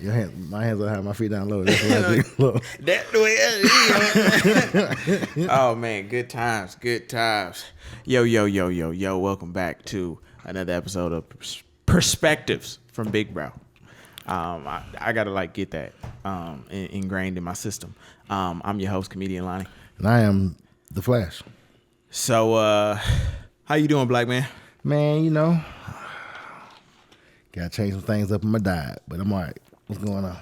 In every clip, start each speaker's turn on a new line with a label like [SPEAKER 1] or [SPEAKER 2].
[SPEAKER 1] Your hand, my hands are high, my feet down low. That's what I do. Look.
[SPEAKER 2] That the way it is. Oh man, good times. Yo. Welcome back to another episode of Prespectives from Big Bro. I gotta like get that ingrained in my system. I'm your host, comedian Lonnie.
[SPEAKER 1] And I am the Flash.
[SPEAKER 2] So how you doing, black man?
[SPEAKER 1] Man, you know, gotta change some things up in my diet, but I'm all right. What's going on?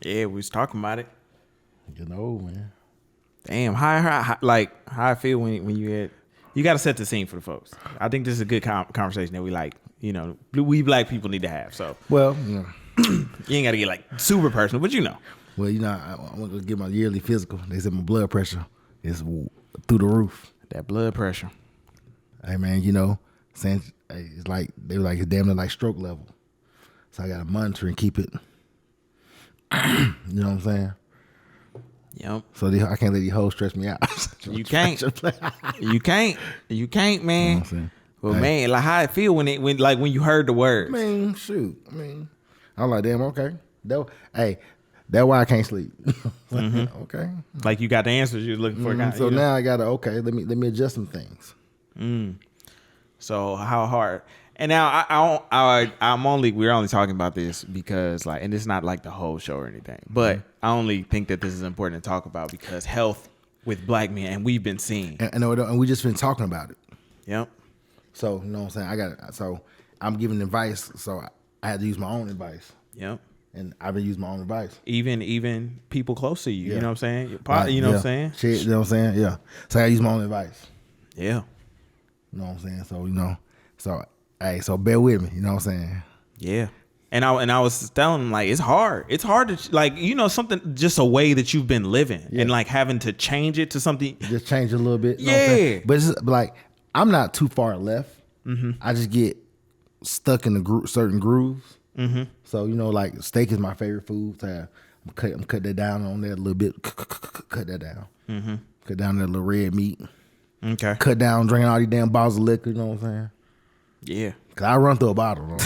[SPEAKER 2] Yeah, we was talking about it.
[SPEAKER 1] Getting old, man.
[SPEAKER 2] Damn, how I feel when you got to set the scene for the folks. I think this is a good conversation that we like. You know, we black people need to have. So,
[SPEAKER 1] well, you know,
[SPEAKER 2] you ain't got to get like super personal, but you know.
[SPEAKER 1] Well, you know, I want to get my yearly physical. They said my blood pressure is through the roof.
[SPEAKER 2] That blood pressure.
[SPEAKER 1] Hey, man, you know, since it's like they were like it's damn near like stroke level. So I got to monitor and keep it. You know what I'm saying?
[SPEAKER 2] Yep.
[SPEAKER 1] So I can't let these hoes stress me out.
[SPEAKER 2] You can't. You can't, man.
[SPEAKER 1] You know what I'm saying?
[SPEAKER 2] Well, man, like how it feel when you heard the words.
[SPEAKER 1] Man, shoot. I mean, I'm like, damn, okay. That's why I can't sleep.
[SPEAKER 2] Mm-hmm.
[SPEAKER 1] Okay.
[SPEAKER 2] Like you got the answers you was looking for.
[SPEAKER 1] So now I gotta let me adjust some things.
[SPEAKER 2] So how hard? And now we're only talking about this because like, and it's not like the whole show or anything, but I only think that this is important to talk about because health with black men, and we've been seeing,
[SPEAKER 1] and we just been talking about it.
[SPEAKER 2] Yep.
[SPEAKER 1] So you know what I'm saying? So I'm giving advice, so I had to use my own advice.
[SPEAKER 2] Yep.
[SPEAKER 1] And I've been using my own advice.
[SPEAKER 2] Even people close to you,
[SPEAKER 1] yeah.
[SPEAKER 2] You know what I'm saying?
[SPEAKER 1] You
[SPEAKER 2] know what I'm saying?
[SPEAKER 1] Shit, you know what I'm saying? Yeah. So I use my own advice.
[SPEAKER 2] Yeah.
[SPEAKER 1] You know what I'm saying? So, you know, so bear with me, you know what I'm saying?
[SPEAKER 2] Yeah. And I was telling him, like, it's hard. It's hard to, like, you know, something, just a way that you've been living and, like, having to change it to something.
[SPEAKER 1] Just change it a little bit. You
[SPEAKER 2] yeah.
[SPEAKER 1] know what I'm saying? But it's like, I'm not too far left. Mm-hmm. I just get stuck in the certain grooves. Mm-hmm. So, you know, like, steak is my favorite food. So I'm cut that down on there a little bit. Cut that down. Mm-hmm. Cut down that little red meat.
[SPEAKER 2] Okay.
[SPEAKER 1] Cut down drinking all these damn bottles of liquor, you know what I'm saying?
[SPEAKER 2] Yeah.
[SPEAKER 1] Cause I run through a bottle. You know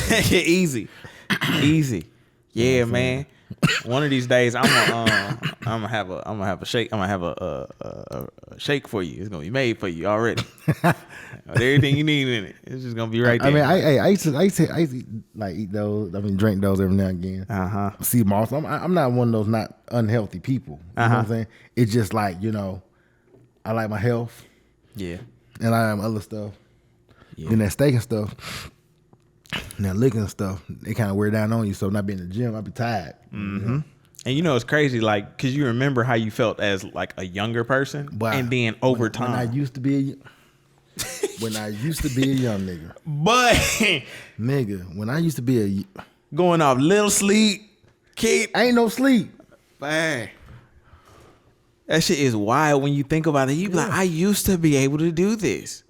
[SPEAKER 2] Easy. Yeah, man. One of these days, I'm gonna have a shake. I'm gonna have a shake for you. It's gonna be made for you already. Everything you need in it. It's just gonna be right there.
[SPEAKER 1] I used to like eat those. I mean, drink those every now and again. See moss. I'm not one of those not unhealthy people. You know what I'm saying? It's just like, you know, I like my health.
[SPEAKER 2] Yeah.
[SPEAKER 1] And I have other stuff.
[SPEAKER 2] Yeah.
[SPEAKER 1] Then that steak and stuff, and that liquor and stuff, they kind of wear down on you. So not being in the gym, I be tired.
[SPEAKER 2] Mm-hmm. You know? And you know, it's crazy, like, because you remember how you felt as like a younger person, and then over time.
[SPEAKER 1] When I used to be a young nigga.
[SPEAKER 2] But
[SPEAKER 1] nigga, when I used to be
[SPEAKER 2] going off little sleep, kid,
[SPEAKER 1] ain't no sleep.
[SPEAKER 2] Man. That shit is wild when you think about it. You be like, I used to be able to do this.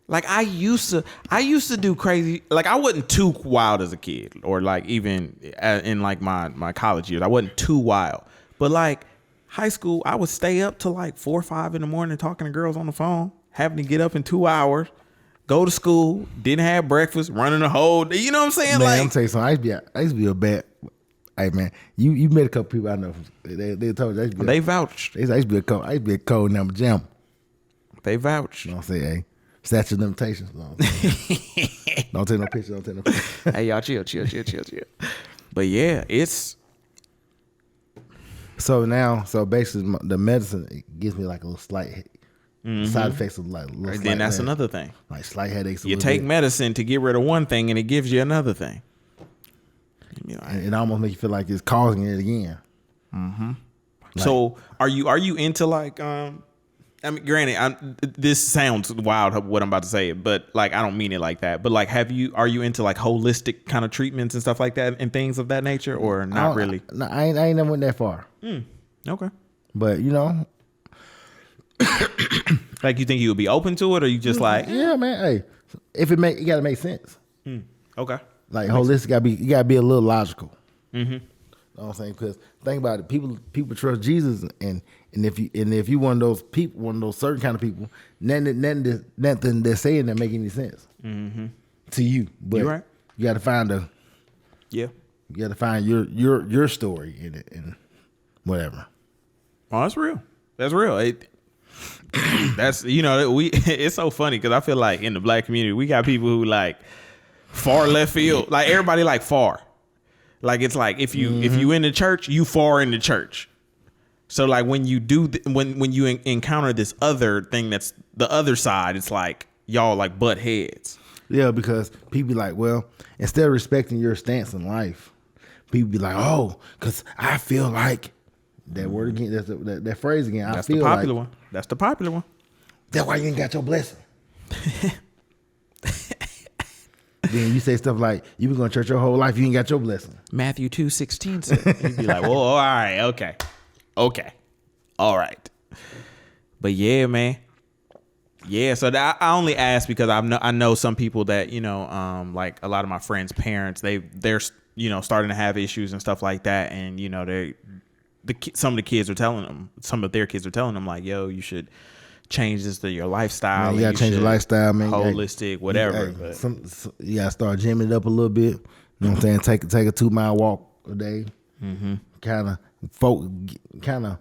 [SPEAKER 2] Like I used to do crazy. Like I wasn't too wild as a kid, or like even in like my college years, I wasn't too wild. But like high school, I would stay up till like 4 or 5 in the morning talking to girls on the phone, having to get up in 2 hours, go to school, didn't have breakfast, running the whole day. You know what I'm saying?
[SPEAKER 1] Man,
[SPEAKER 2] like
[SPEAKER 1] I'm telling you something. I used to be a bad. Hey man, you met a couple people I know. They told you
[SPEAKER 2] they vouched.
[SPEAKER 1] I used to be a cold number jam.
[SPEAKER 2] They vouched.
[SPEAKER 1] You know what I'm saying? Hey, statute of limitations. You know what I'm saying? Don't take no pictures.
[SPEAKER 2] Hey y'all, chill. But yeah, it's.
[SPEAKER 1] So basically, the medicine it gives me like a little slight side effects of like.
[SPEAKER 2] And then that's another thing.
[SPEAKER 1] Like slight headaches.
[SPEAKER 2] You take medicine to get rid of one thing, and it gives you another thing.
[SPEAKER 1] It almost makes you feel like it's causing it again.
[SPEAKER 2] Mm-hmm. Like, so are you into like I mean, granted, this sounds wild what I'm about to say, but like I don't mean it like that. But like, are you into like holistic kind of treatments and stuff like that and things of that nature, or not really?
[SPEAKER 1] No, I ain't never went that far.
[SPEAKER 2] Okay,
[SPEAKER 1] but you know,
[SPEAKER 2] like you think you would be open to it, or you just like,
[SPEAKER 1] yeah, man. Hey, if it gotta make sense.
[SPEAKER 2] Okay.
[SPEAKER 1] Like holistic, you gotta be a little logical. Mm-hmm. You know what I'm saying? Because think about it, people trust Jesus, and if you one of those people, one of those certain kind of people, nothing they're saying that make any sense to you. But
[SPEAKER 2] you're right.
[SPEAKER 1] You got to find
[SPEAKER 2] Yeah.
[SPEAKER 1] You got to find your story in it and whatever.
[SPEAKER 2] Oh, that's real. That's real. That's it's so funny because I feel like in the black community we got people who like far left field. Like everybody like far. Like it's like if you in the church, you far in the church. So like when you do when you encounter this other thing that's the other side, it's like y'all like butt heads.
[SPEAKER 1] Yeah, because people be like, well, instead of respecting your stance in life, people be like, oh, because I feel like that word again, that phrase again.
[SPEAKER 2] That's the popular one. That's the popular one.
[SPEAKER 1] That's why you ain't got your blessing. Then you say stuff like, you been going to church your whole life, you ain't got your blessing.
[SPEAKER 2] Matthew 2:16 said. You'd be like, well, all right, okay, all right. But yeah, man. Yeah, so I only ask because I know some people that like a lot of my friends' parents they're starting to have issues and stuff like that, and some of their kids are telling them like, yo, you should change this to your lifestyle.
[SPEAKER 1] Man, you gotta change your lifestyle, man.
[SPEAKER 2] Holistic, whatever.
[SPEAKER 1] You gotta start gymming it up a little bit. You know what I'm saying? Take a 2-mile walk a day. Mm-hmm. Kind of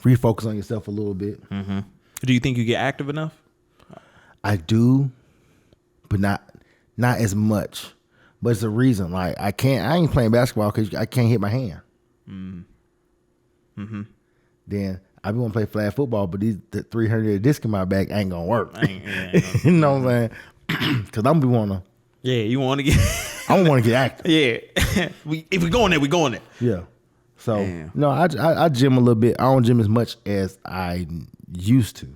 [SPEAKER 1] refocus on yourself a little bit.
[SPEAKER 2] Mm-hmm. Do you think you get active enough?
[SPEAKER 1] I do, but not as much. But it's a reason. Like I ain't playing basketball because I can't hit my hand. Mm-hmm. Then I be want to play flag football, but the 300 disc in my back ain't gonna work. You know what I'm saying? Because I'm be wanna.
[SPEAKER 2] Yeah, you want to get.
[SPEAKER 1] I don't want to get active.
[SPEAKER 2] Yeah, if we go in there, we go in there.
[SPEAKER 1] Yeah. So no, I gym a little bit. I don't gym as much as I used to.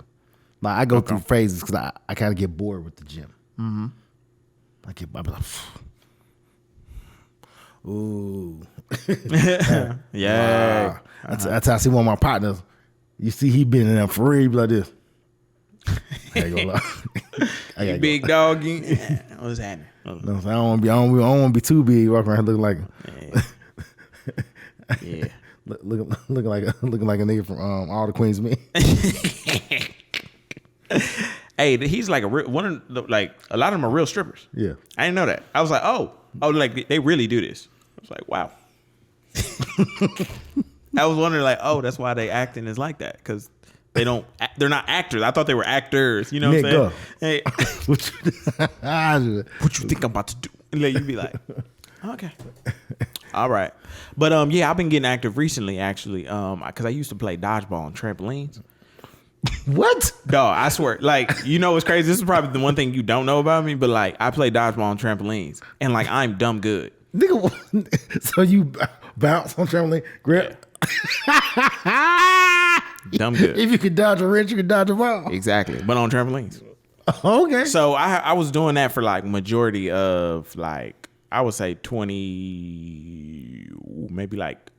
[SPEAKER 1] Like I go through phases because I kind of get bored with the gym. Mm-hmm. I be like, ooh.
[SPEAKER 2] Yeah.
[SPEAKER 1] I see one of my partners. You see, he been in there for real. He be like this.
[SPEAKER 2] You big dog. What's happening?
[SPEAKER 1] No, so I don't want to be too big. Walking around looking like.
[SPEAKER 2] Yeah.
[SPEAKER 1] looking like a nigga from All the Queen's Men.
[SPEAKER 2] Hey, he's like a lot of them are real strippers.
[SPEAKER 1] Yeah,
[SPEAKER 2] I didn't know that. I was like, oh, like they really do this. I was like, wow. I was wondering like, oh, that's why they acting is like that because they're not actors. I thought they were actors. You know what I'm saying? Hey, what you think I'm about to do? And then you'd be like, okay. All right. But yeah, I've been getting active recently actually because I used to play dodgeball on trampolines.
[SPEAKER 1] What?
[SPEAKER 2] Dog, I swear. Like, what's crazy? This is probably the one thing you don't know about me, but like I play dodgeball on trampolines and like I'm dumb good.
[SPEAKER 1] Nigga, so you bounce on trampoline, grip.
[SPEAKER 2] Dumb good.
[SPEAKER 1] If you could dodge a wrench, you could dodge a ball.
[SPEAKER 2] Exactly. But on trampolines.
[SPEAKER 1] Okay.
[SPEAKER 2] So I was doing that for like majority of like I would say 20, maybe like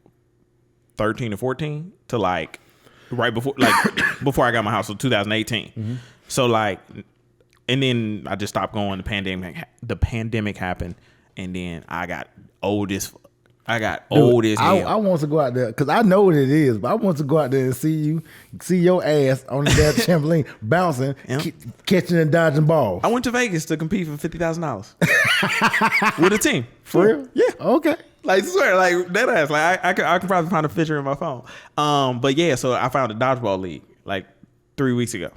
[SPEAKER 2] 13 or 14 to like right before before I got my house, so 2018. Mm-hmm. So like, and then I just stopped going. The pandemic happened, and then I got old as hell.
[SPEAKER 1] I want to go out there because I know what it is, but I want to go out there and see your ass on the damn trampoline bouncing, catching and dodging balls.
[SPEAKER 2] I went to Vegas to compete for $50,000 with a team.
[SPEAKER 1] For real?
[SPEAKER 2] Yeah.
[SPEAKER 1] Okay.
[SPEAKER 2] Like, swear, like that ass. Like I could probably find a picture in my phone. But yeah, so I found a dodgeball league like 3 weeks ago,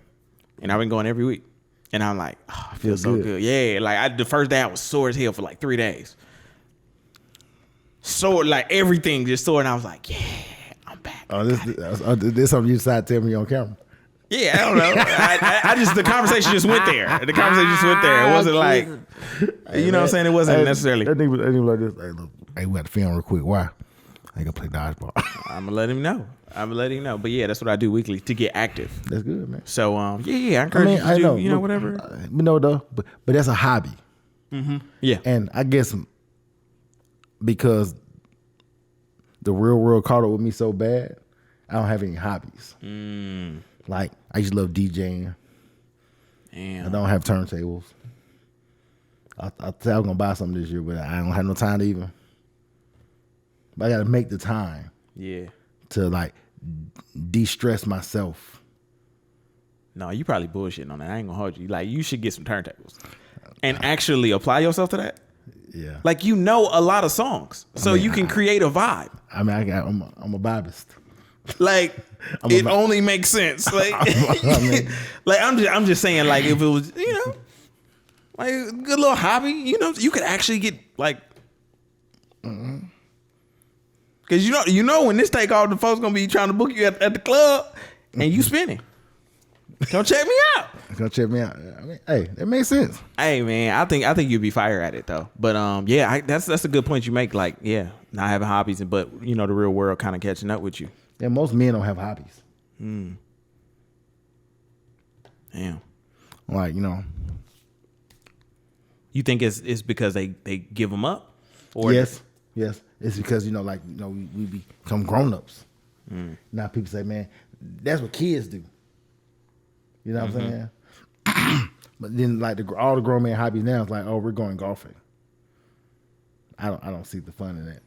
[SPEAKER 2] and I've been going every week. And I'm like, oh, I feel so good. Yeah, like the first day I was sore as hell for like 3 days. Sore, like everything just sore, and I was like, yeah, I'm back.
[SPEAKER 1] Oh, this something you decided to tell me on camera.
[SPEAKER 2] Yeah, I don't know. I just the conversation just went there. The conversation just went there. It wasn't like, you know what I'm saying? It wasn't necessarily.
[SPEAKER 1] That nigga was like this. Hey, look, we got to film real quick. Why? I gonna play dodgeball.
[SPEAKER 2] I'm gonna let him know. But yeah, that's what I do weekly to get active.
[SPEAKER 1] That's good, man.
[SPEAKER 2] So yeah, I encourage you to do, whatever.
[SPEAKER 1] Though, but that's a hobby.
[SPEAKER 2] Mm-hmm. Yeah,
[SPEAKER 1] and I guess because the real world caught up with me so bad, I don't have any hobbies. Like I used to love DJing. Damn. I don't have turntables. I said I was gonna buy something this year, but I don't have no time to even. But I gotta make the time.
[SPEAKER 2] Yeah.
[SPEAKER 1] To like de-stress myself.
[SPEAKER 2] No, you probably bullshitting on that. I ain't gonna hold you. Like you should get some turntables and actually apply yourself to that.
[SPEAKER 1] Yeah.
[SPEAKER 2] Like, you know a lot of songs, so you can create a vibe.
[SPEAKER 1] I mean, I'm a vibist.
[SPEAKER 2] Like, it only makes sense. Like, like I'm just saying, like, if it was, you know, like a good little hobby, you know, you could actually get like, because you know when this take off, the folks gonna be trying to book you at the club, and you spinning. Come check me out.
[SPEAKER 1] Come check me out. I mean, hey, that makes sense.
[SPEAKER 2] Hey man, I think you'd be fire at it though. But yeah, that's a good point you make. Like, yeah, not having hobbies, but you know, the real world kind of catching up with you.
[SPEAKER 1] Yeah, most men don't have hobbies.
[SPEAKER 2] Damn.
[SPEAKER 1] Like, you know.
[SPEAKER 2] You think it's because they give them up? Or
[SPEAKER 1] yes. It's because, you know, like, you know, we become grown-ups. Now people say, man, that's what kids do. You know what I'm saying? But then, like, all the grown man hobbies now is like, oh, we're going golfing. I don't see the fun in that.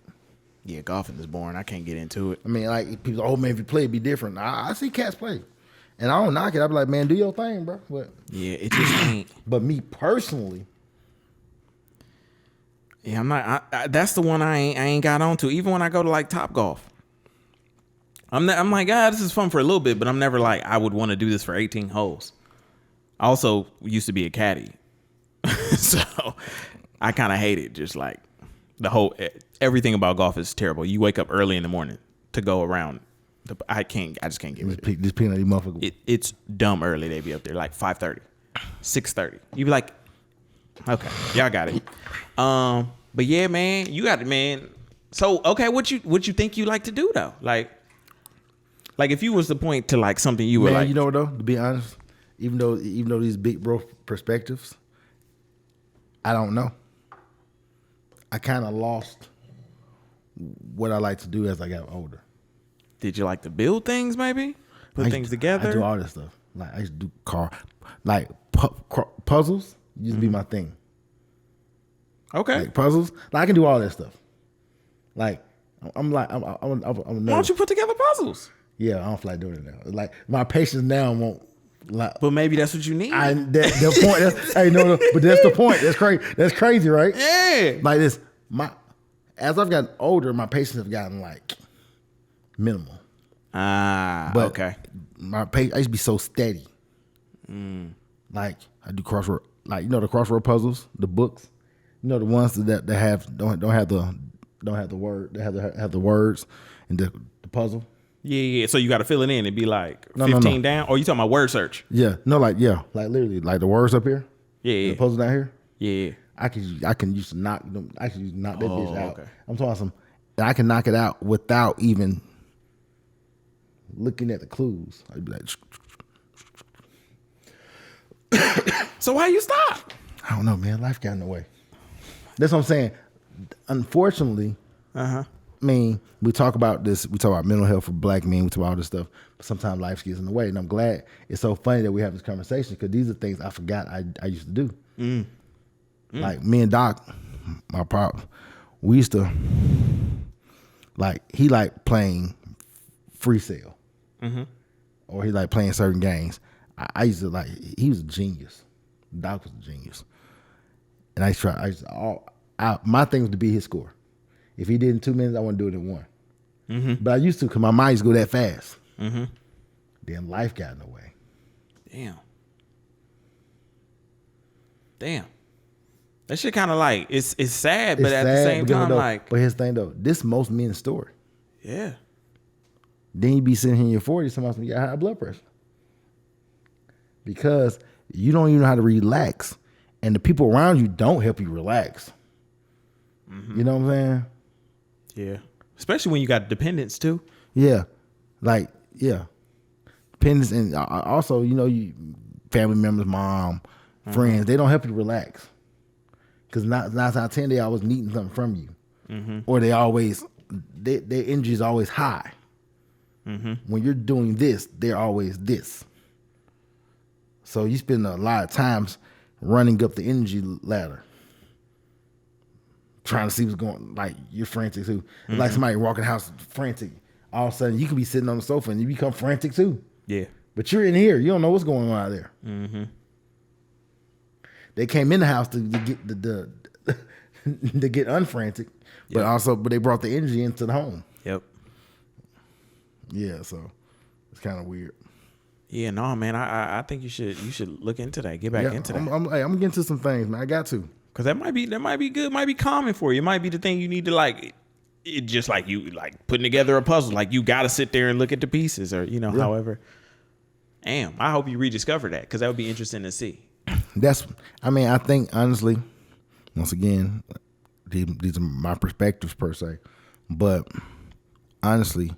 [SPEAKER 2] Yeah, golfing is boring. I can't get into it.
[SPEAKER 1] I mean, like, people, oh man, if you play, it'd be different. I see cats play, and I don't knock it. I be like, man, do your thing, bro. But
[SPEAKER 2] yeah, it just ain't.
[SPEAKER 1] But me personally,
[SPEAKER 2] yeah, I'm not. That's the one I ain't got onto. Even when I go to like Top Golf, I'm like, this is fun for a little bit, but I'm never like, I would want to do this for 18 holes. I also used to be a caddy, so I kind of hate it. Just like everything about golf is terrible. You wake up early in the morning to go around. I just can't get it.
[SPEAKER 1] Just picking up these motherfuckers.
[SPEAKER 2] It's dumb early. They be up there like 5:30, 6:30. You be like, okay, y'all got it. But yeah, man, you got it, man. So okay, what you think you like to do though? Like if you was to point to like something you were like,
[SPEAKER 1] you know what though? To be honest, even though these big bro perspectives, I don't know. I kind of lost what I like to do as I got older.
[SPEAKER 2] Did you like to build things, maybe put things together?
[SPEAKER 1] I do all this stuff. Like I used to do puzzles. Used to be my thing.
[SPEAKER 2] Okay,
[SPEAKER 1] like puzzles. Like I can do all that stuff. Like I'm
[SPEAKER 2] why don't you put together puzzles?
[SPEAKER 1] Yeah, I don't feel like doing it now. Like my patience now won't. Like,
[SPEAKER 2] but maybe that's what you need.
[SPEAKER 1] The point. Hey, no, but that's the point. That's crazy. That's crazy, right?
[SPEAKER 2] Yeah.
[SPEAKER 1] Like this. As I've gotten older, my patience have gotten like minimal. But
[SPEAKER 2] okay.
[SPEAKER 1] I used to be so steady. Like I do crossword, like you know the crossword puzzles, the books. You know the ones that don't have the word, they have the words and the puzzle.
[SPEAKER 2] Yeah. So you got to fill it in. It'd be like 15 down. Or you talking about word search?
[SPEAKER 1] Yeah. No, like literally, like the words up here.
[SPEAKER 2] Yeah.
[SPEAKER 1] The puzzle down here.
[SPEAKER 2] Yeah.
[SPEAKER 1] I can use to knock them. I can use to knock that bitch out.
[SPEAKER 2] Okay.
[SPEAKER 1] I'm talking I can knock it out without even looking at the clues. I'd be like,
[SPEAKER 2] so why you stop?
[SPEAKER 1] I don't know, man. Life got in the way. That's what I'm saying. Unfortunately, I mean, we talk about this. We talk about mental health for black men. We talk about all this stuff. But sometimes life gets in the way, and I'm glad it's so funny that we have this conversation because these are things I forgot I used to do. Like me and Doc, my pop, we used to he liked playing free sale, or he liked playing certain games. I used to he was a genius. Doc was a genius, and my thing was to beat his score. If he did in 2 minutes, I want to do it in 1. But I used to because my mind used to go that fast. Then life got in the way.
[SPEAKER 2] Damn. That shit kind of like it's sad, but at the same time,
[SPEAKER 1] But here's the thing though, this most men's story.
[SPEAKER 2] Yeah.
[SPEAKER 1] Then you be sitting here in your 40s, somebody got high blood pressure because you don't even know how to relax, and the people around you don't help you relax. You know what I'm saying?
[SPEAKER 2] Yeah. Especially when you got dependents too.
[SPEAKER 1] Yeah. Dependents, and also you family members, mom, friends, they don't help you relax. Because 9 out of 10, they always needing something from you, or their energy is always high. When you're doing this, they're always this. So you spend a lot of times running up the energy ladder, trying to see what's going. Like you're frantic too. It's like somebody walking the house frantic. All of a sudden, you could be sitting on the sofa and you become frantic too.
[SPEAKER 2] Yeah.
[SPEAKER 1] But you're in here. You don't know what's going on out there. They came in the house to get to get unfrantic, but they brought the energy into the home.
[SPEAKER 2] Yep.
[SPEAKER 1] Yeah, so it's kind of weird.
[SPEAKER 2] Yeah, no, man. I think you should look into that. Get back into that.
[SPEAKER 1] I'm getting into some things, man. I got to.
[SPEAKER 2] Cause that might be good, might be calming for you. It might be the thing you need to like. It just like you like putting together a puzzle. Like you got to sit there and look at the pieces, or however. Damn, I hope you rediscover that because that would be interesting to see.
[SPEAKER 1] I think honestly, once again, these are my perspectives per se, but honestly,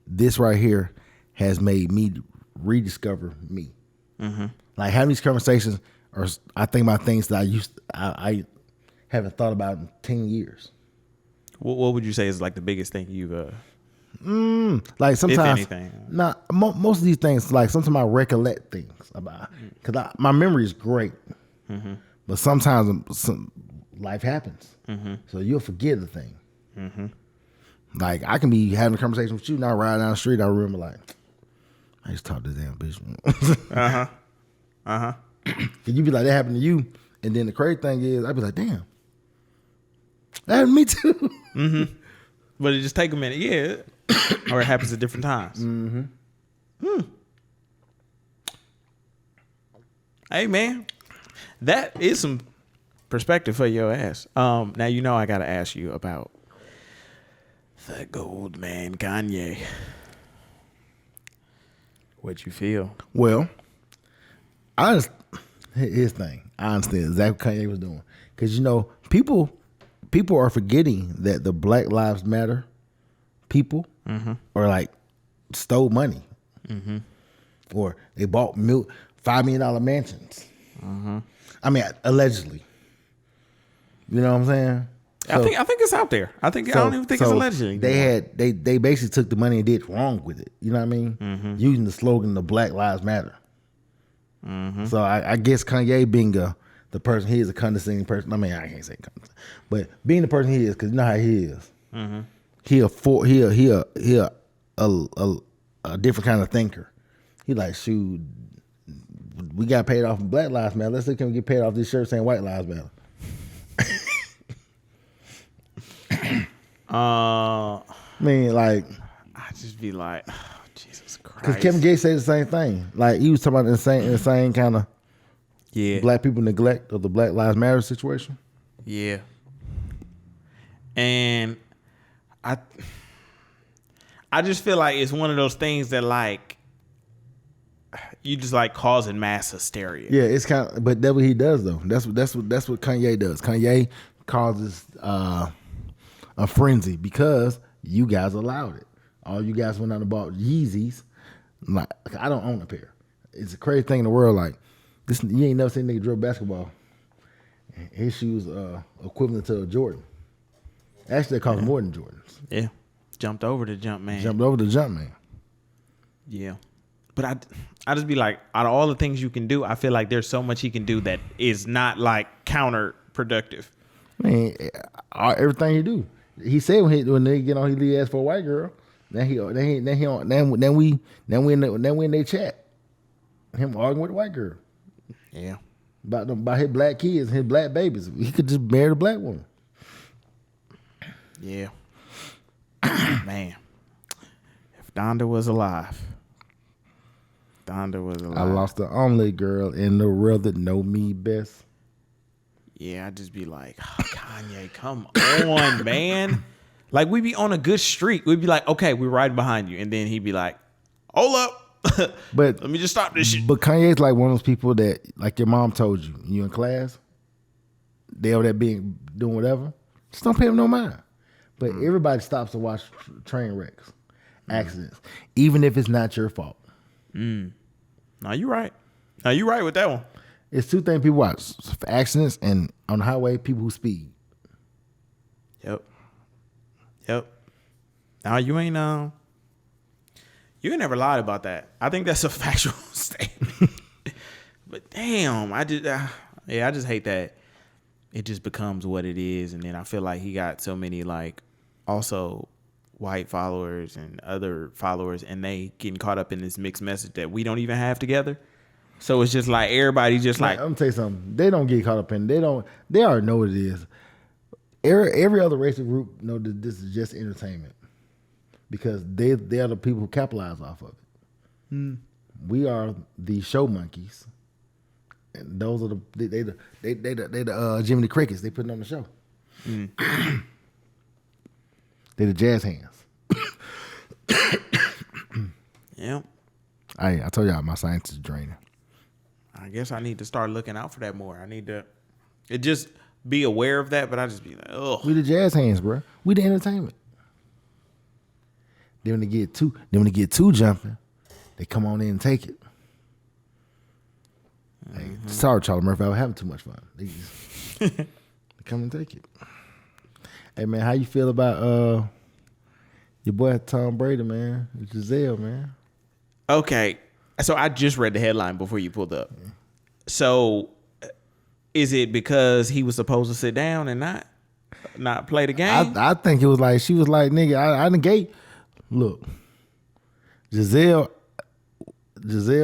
[SPEAKER 1] this right here has made me rediscover me. Mm-hmm. Like having these conversations. Or I think about things that I haven't thought about in 10 years.
[SPEAKER 2] What would you say is like the biggest thing you've
[SPEAKER 1] like sometimes,
[SPEAKER 2] if anything?
[SPEAKER 1] Most of these things, like sometimes I recollect things about, because my memory is great, but sometimes life happens, so you'll forget the thing. Like I can be having a conversation with you now, riding down the street, I remember like, I just talked to this damn bitch. Cause you be like, that happened to you, and then the crazy thing is, I'd be like, damn, that happened to me too.
[SPEAKER 2] But it just take a minute, yeah, or it happens at different times. Hey man, that is some perspective for your ass. Now I gotta ask you about the gold man Kanye. What you feel?
[SPEAKER 1] Well, his thing. I understand exactly what Kanye was doing. Because, people are forgetting that the Black Lives Matter people are like stole money. Or they bought $5 million mansions. I mean, allegedly. You know what I'm saying?
[SPEAKER 2] So, I think it's out there. I don't even think it's allegedly.
[SPEAKER 1] They basically took the money and did wrong with it. You know what I mean? Using the slogan, the Black Lives Matter. So I guess Kanye being the person he is, a condescending person. I mean, I can't say condescending, but being the person he is, because you know how he is. He a different kind of thinker. He like, shoot, we got paid off from Black Lives Matter. Let's see, can we get paid off this shirt saying White Lives Matter? I mean, like,
[SPEAKER 2] I just be like, oh, Jesus Christ.
[SPEAKER 1] Because Kevin Gates said the same thing. Like he was talking about the same kind of black people neglect of the Black Lives Matter situation.
[SPEAKER 2] Yeah. And I just feel like it's one of those things that like you just like causing mass hysteria.
[SPEAKER 1] Yeah, it's kind of, but that's what he does though. That's what Kanye does. Kanye causes a frenzy because you guys allowed it. All you guys went out and bought Yeezys. Like, I don't own a pair. It's a crazy thing in the world. Like this, you ain't never seen a nigga dribble basketball. His shoes equivalent to a Jordan. Actually, they cost more than Jordans.
[SPEAKER 2] Yeah, jumped over the jump man. Yeah, but I just be like, out of all the things you can do, I feel like there's so much he can do that is not like counterproductive.
[SPEAKER 1] I mean, everything he do. He said when they get on, he asked for a white girl. Then we in their chat. Him arguing with the white girl.
[SPEAKER 2] Yeah.
[SPEAKER 1] About his black kids and his black babies. He could just marry the black woman.
[SPEAKER 2] Yeah. Man. If Donda was alive.
[SPEAKER 1] I lost the only girl in the world that know me best.
[SPEAKER 2] Yeah, I'd just be like, oh, Kanye, come on, man. Like, we'd be on a good streak. We'd be like, okay, we're riding behind you. And then he'd be like, hold up.
[SPEAKER 1] But
[SPEAKER 2] let me just stop this shit.
[SPEAKER 1] But Kanye's like one of those people that, like your mom told you in class, they over there doing whatever. Just don't pay them no mind. But everybody stops to watch train wrecks, accidents, even if it's not your fault.
[SPEAKER 2] No, you're right. No, you're right with that one.
[SPEAKER 1] It's two things people watch: accidents and on the highway, people who speed.
[SPEAKER 2] Yep. Now you ain't never lied about that. I think that's a factual statement. But damn, I just hate that it just becomes what it is, and then I feel like he got so many like also white followers and other followers, and they getting caught up in this mixed message that we don't even have together. So it's just like everybody just like.
[SPEAKER 1] I'm gonna tell you something. They don't get caught up in. They already know what it is. Every other racial group know that this is just entertainment because they are the people who capitalize off of it. We are the show monkeys, and those are the Jiminy Crickets. They putting on the show. They the jazz hands.
[SPEAKER 2] Yeah.
[SPEAKER 1] I told y'all my science is draining.
[SPEAKER 2] I guess I need to start looking out for that more. I need to just be aware of that, but I just be like, oh.
[SPEAKER 1] We the jazz hands, bro. We the entertainment. Then when they get too jumping, they come on in and take it. Hey, sorry, Charlie Murphy, I was having too much fun. They come and take it. Hey man, how you feel about your boy Tom Brady, man? Giselle, man.
[SPEAKER 2] Okay. So I just read the headline before you pulled up. So is it because he was supposed to sit down and not play the game?
[SPEAKER 1] I think it was like she was like, nigga, I negate. Look, Giselle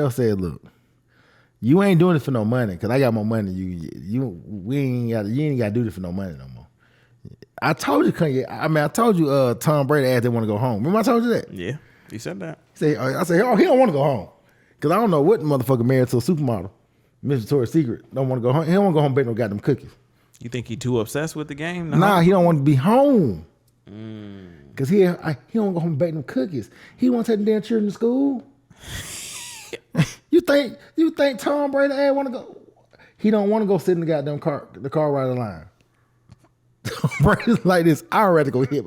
[SPEAKER 1] said, look, you ain't doing it for no money because I got more money than you. You ain't got to do this for no money no more. I told you, Kanye. I mean, I told you, Tom Brady asked they want to go home. Remember I told you that?
[SPEAKER 2] Yeah, he said that.
[SPEAKER 1] I said, oh, he don't want to go home because I don't know what motherfucker married to a supermodel, Miss Victoria's Secret. Don't want to go home. He don't want to go home and bake no goddamn cookies.
[SPEAKER 2] You think he too obsessed with the game?
[SPEAKER 1] Nah, he don't want to be home. Cause he don't go home and bake them cookies. He want to take the damn children to school. You think Tom Brady want to go? He don't want to go sit in the goddamn car right of the line. Tom Brady's like this. I'd rather get hit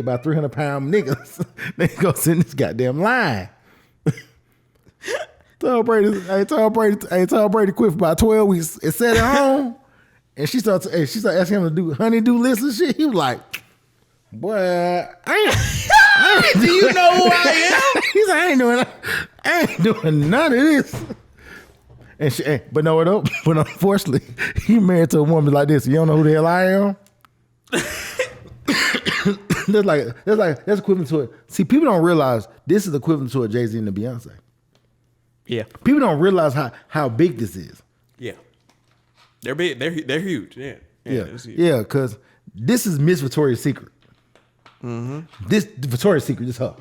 [SPEAKER 1] by 300-pound niggas than go sit in this goddamn line. Tom Brady quit for about 12 weeks and sat at home, and she started asking him to do honey-do lists and shit. He was like, boy, I ain't. Do you know who I am? He's like, I ain't doing none of this. But unfortunately, he married to a woman like this. You don't know who the hell I am? That's equivalent to it. See, people don't realize this is equivalent to a Jay-Z and a Beyonce.
[SPEAKER 2] Yeah.
[SPEAKER 1] People don't realize how big this is.
[SPEAKER 2] Yeah. They're big. They're huge. Yeah.
[SPEAKER 1] Yeah, because this is Miss Victoria's Secret. Mm-hmm. This Victoria's Secret is her.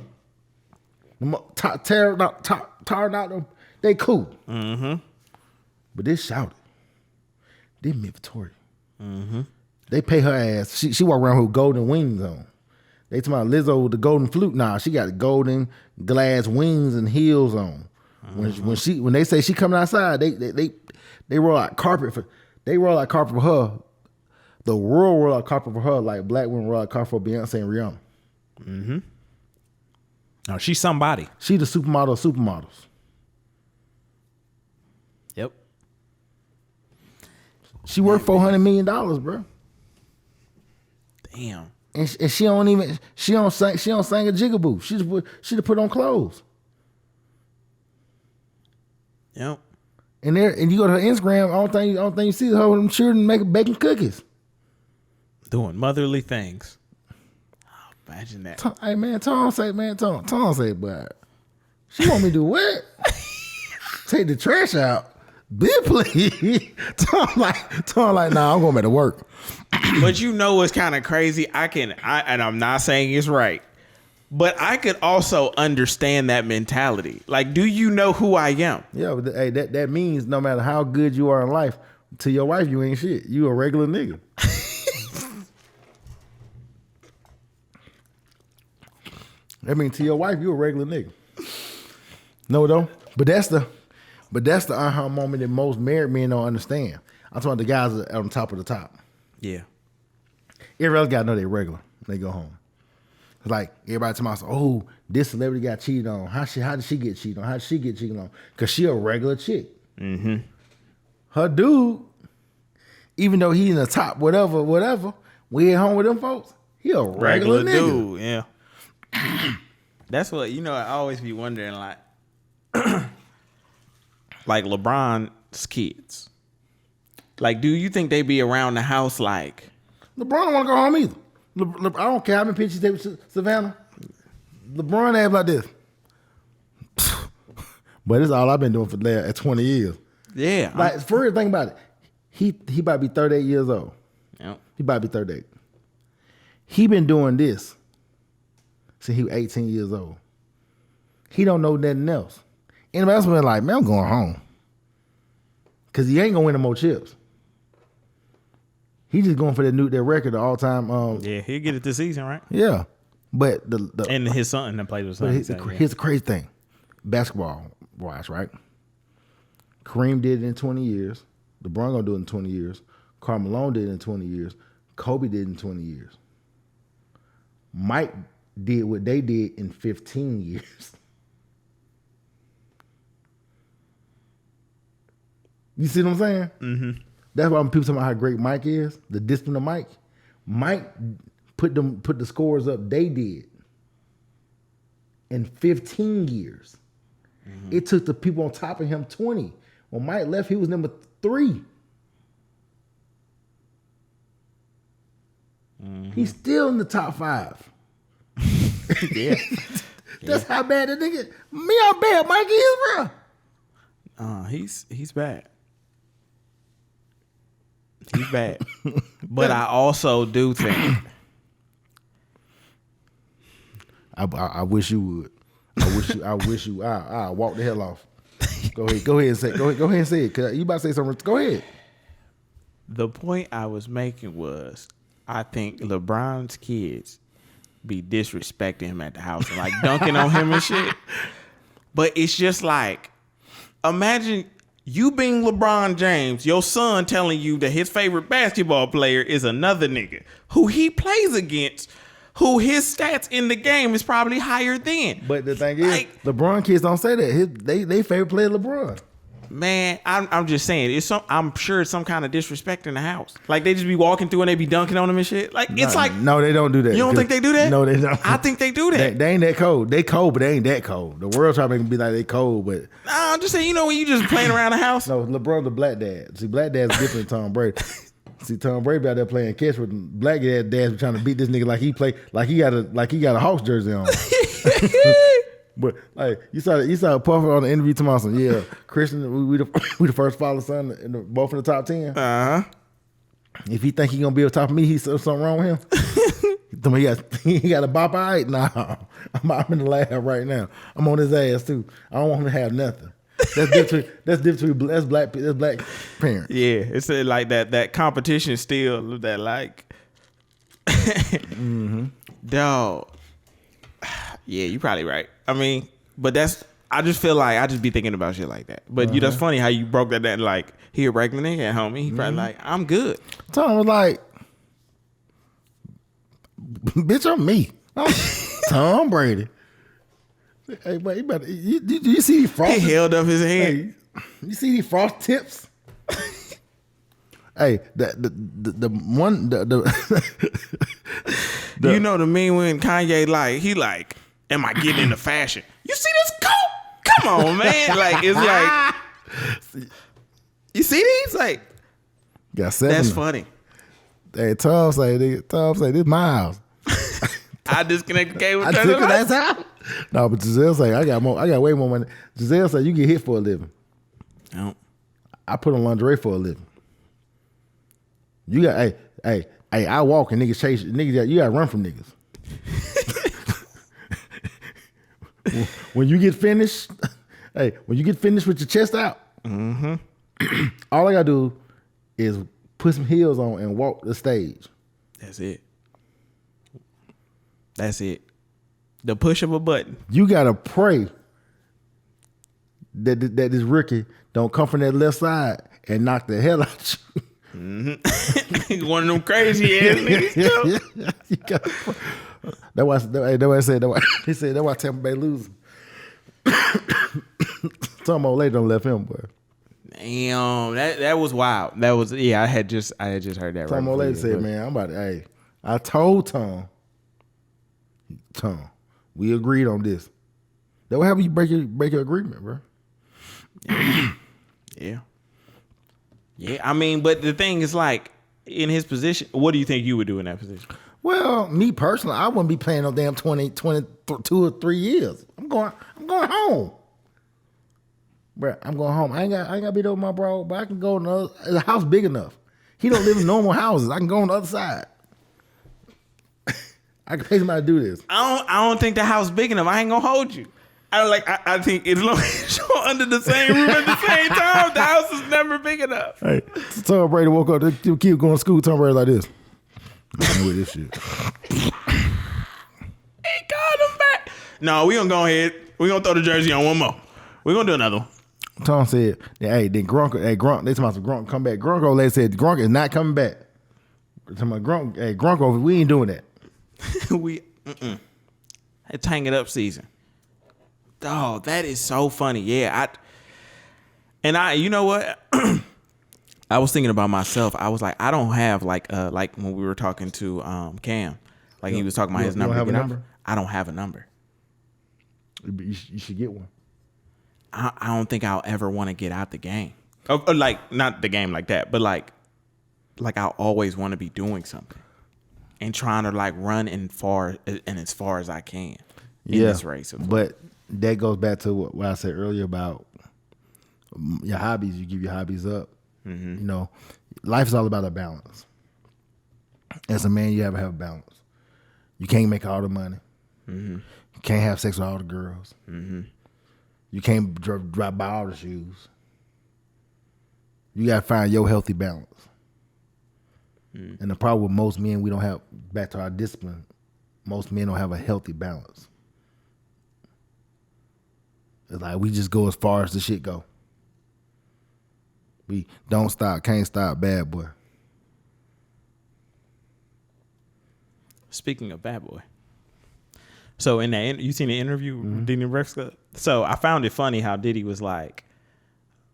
[SPEAKER 1] Tearing out them, they cool. Mm-hmm. But they shouted. They Miss Victoria. Mm-hmm. They pay her ass. She walk around with golden wings on. They talking about Lizzo with the golden flute. Nah, she got golden glass wings and heels on. Mm-hmm. When they say she coming outside, they roll out carpet for her. The world roll out carpet for her like black women roll out carpet for Beyonce and Rihanna.
[SPEAKER 2] Mm-hmm. Oh, she's somebody.
[SPEAKER 1] She the supermodel of supermodels.
[SPEAKER 2] Yep.
[SPEAKER 1] She worth $400 million, bro.
[SPEAKER 2] Damn.
[SPEAKER 1] And she don't sing a jigaboo. She just put on clothes.
[SPEAKER 2] Yep.
[SPEAKER 1] And you go to her Instagram, all thing you see is her with them children baking cookies.
[SPEAKER 2] Doing motherly things. Oh, imagine that.
[SPEAKER 1] Hey man, Tom say, but she want me to do what? Take the trash out. Bitch, please. Tom like, nah, I'm going back to work.
[SPEAKER 2] But you know what's kind of crazy? And I'm not saying it's right, but I could also understand that mentality. Like, do you know who I am?
[SPEAKER 1] Yeah, but hey, that means no matter how good you are in life, to your wife, you ain't shit. You a regular nigga. That means to your wife, you a regular nigga. No, though. But that's the aha moment that most married men don't understand. I'm talking about the guys that are on top of the top.
[SPEAKER 2] Yeah.
[SPEAKER 1] Everybody else gotta know they regular when they go home. It's like everybody talking about, oh, this celebrity got cheated on. How did she get cheated on? How did she get cheated on? Because she a regular chick. Mm-hmm. Her dude, even though he in the top, whatever, we at home with them folks, he a regular nigga.
[SPEAKER 2] Dude, yeah. That's what, I always be wondering, like, like LeBron's kids. Like, do you think they be around the house like?
[SPEAKER 1] LeBron don't want to go home either. I don't care how many pictures they with Savannah. LeBron act like this. But it's all I've been doing for the last 20 years.
[SPEAKER 2] Yeah.
[SPEAKER 1] Like, for real, think about it. He about to be 38 years old.
[SPEAKER 2] Yep.
[SPEAKER 1] He about to be 38. He been doing this since he was 18 years old. He don't know nothing else. Anybody else been like, man, I'm going home. Because he ain't going to win no more chips. He just going for that record of all time.
[SPEAKER 2] Yeah, he'll get it this season, right?
[SPEAKER 1] Yeah. But
[SPEAKER 2] and his son that played with his son.
[SPEAKER 1] Here's the crazy thing. Basketball wise, right? Kareem did it in 20 years. LeBron gonna do it in 20 years. Karl Malone did it in 20 years. Kobe did it in 20 years. Mike did what they did in 15 years. You see what I'm saying? Mm-hmm. That's why when people talk about how great Mike is, the discipline of Mike. Mike put the scores up they did in 15 years. Mm-hmm. It took the people on top of him 20. When Mike left, he was number 3. Mm-hmm. He's still in the top 5. Yeah. That's how bad the nigga. Me, how bad Mike is, bro.
[SPEAKER 2] He's bad. He's bad. But I also do think
[SPEAKER 1] I wish you would. I wish you. I walk the hell off. Go ahead and say. Go ahead and say it. Cause you about to say something. Go ahead.
[SPEAKER 2] The point I was making was, I think LeBron's kids be disrespecting him at the house and like dunking on him and shit. But it's just like, imagine you being LeBron James, your son telling you that his favorite basketball player is another nigga who he plays against, who his stats in the game is probably higher than.
[SPEAKER 1] But the thing is, LeBron kids don't say that. They favorite player LeBron.
[SPEAKER 2] Man, I'm just saying, I'm sure it's some kind of disrespect in the house. Like they just be walking through and they be dunking on him and shit. Like it's like,
[SPEAKER 1] no, they don't do that.
[SPEAKER 2] You don't think they do that?
[SPEAKER 1] No, they don't.
[SPEAKER 2] I think they do that.
[SPEAKER 1] They ain't that cold. They cold, but they ain't that cold. The world try to make them be like they cold, but
[SPEAKER 2] I'm just saying, when you just playing around the house.
[SPEAKER 1] No, LeBron the black dad. See, black dad's different than Tom Brady. See, Tom Brady out there playing catch with black dad's trying to beat this nigga like he got a Hawks jersey on. But like you saw Puffer on the interview tomorrow. Yeah, Christian, we the first father son both in the top 10.
[SPEAKER 2] Uh-huh.
[SPEAKER 1] If he think he gonna be on top of me, he's something wrong with him. he got a bop eye. Nah, I'm in the lab right now. I'm on his ass too. I don't want him to have nothing. That's black parents.
[SPEAKER 2] Yeah, it's like that competition still that like. Mm-hmm. Dog. Yeah, you probably right. I mean, but I just feel like I just be thinking about shit like that. But that's funny how you broke that down. Like, he a regular nigga, homie. He probably like, I'm good.
[SPEAKER 1] Tom was like, bitch, I'm me. I'm Tom Brady. Hey, but you see these frost?
[SPEAKER 2] He held up his hand.
[SPEAKER 1] Hey, you see these frost tips? Hey, the one
[SPEAKER 2] you know the meme when Kanye he like, am I getting into fashion? You see this coat? Come on, man. Like it's like, you see these? Like,
[SPEAKER 1] got 7.
[SPEAKER 2] That's funny.
[SPEAKER 1] Hey, Tom say this my house.
[SPEAKER 2] I disconnect the cable.
[SPEAKER 1] That's how. No, but Giselle say I got way more money. Giselle say you get hit for a living. I put on lingerie for a living. You got hey, I walk and niggas chase niggas. You gotta run from niggas. When you get finished with your chest out,
[SPEAKER 2] mm-hmm.
[SPEAKER 1] all I gotta do is put some heels on and walk the stage.
[SPEAKER 2] That's it. The push of a button.
[SPEAKER 1] You gotta pray that this rookie don't come from that left side and knock the hell out you.
[SPEAKER 2] Mm-hmm. One of them crazy ass niggas.
[SPEAKER 1] That's why I said he said that's why Tampa Bay losing. Some old lady don't left him, boy.
[SPEAKER 2] Damn, that was wild. That was I had just heard that.
[SPEAKER 1] Some old lady said, man, I'm about to. Hey, I told Tom, we agreed on this. That what happen? You break your agreement, bro.
[SPEAKER 2] Yeah. Yeah, I mean, but the thing is, like, in his position, what do you think you would do in that position?
[SPEAKER 1] Well, me personally, I wouldn't be playing no damn 22 or 3 years. I'm going home. bro, I'm going home. I ain't got to be there with my bro, but I can go in the house big enough. He don't live in normal houses. I can go on the other side. I can pay somebody to do this.
[SPEAKER 2] I don't think the house big enough. I ain't gonna hold you. I think as long as you're under the same roof at the same time, the house is never big enough.
[SPEAKER 1] Hey, Tom Brady woke up. The kid going to school. Tom Brady like this. Man, with this shit.
[SPEAKER 2] He called him back. No, we gonna go ahead. We gonna throw the jersey on one more. We gonna do another one.
[SPEAKER 1] Tom said, "Hey, then Gronk. Hey, Gronk. They talking about some Gronk come back. Gronk old lady said Gronk is not coming back. Talking about Gronk. Hey, Gronk over. We ain't doing that.
[SPEAKER 2] It's hang it up season. Oh, that is so funny. Yeah, you know what? I was thinking about myself. I was like, I don't have like when we were talking to Cam, like he was talking about his number.
[SPEAKER 1] You don't have a number?
[SPEAKER 2] I don't have a number.
[SPEAKER 1] You should get one.
[SPEAKER 2] I don't think I'll ever want to get out the game. Like not the game like that, but like I'll always want to be doing something and trying to like run as far as I can in this race.
[SPEAKER 1] But that goes back to what I said earlier about your hobbies. You give your hobbies up. Mm-hmm. You know, life is all about a balance. As a man, you have to have a balance. You can't make all the money. Mm-hmm. You can't have sex with all the girls. Mm-hmm. You can't buy all the shoes. You got to find your healthy balance. Mm. And the problem with most men, we don't have, back to our discipline, most men don't have a healthy balance. It's like we just go as far as the shit go. We don't stop, can't stop, bad boy.
[SPEAKER 2] Speaking of bad boy. So in that, you seen the interview with Diddy and Breakfast Club? So I found it funny how Diddy was like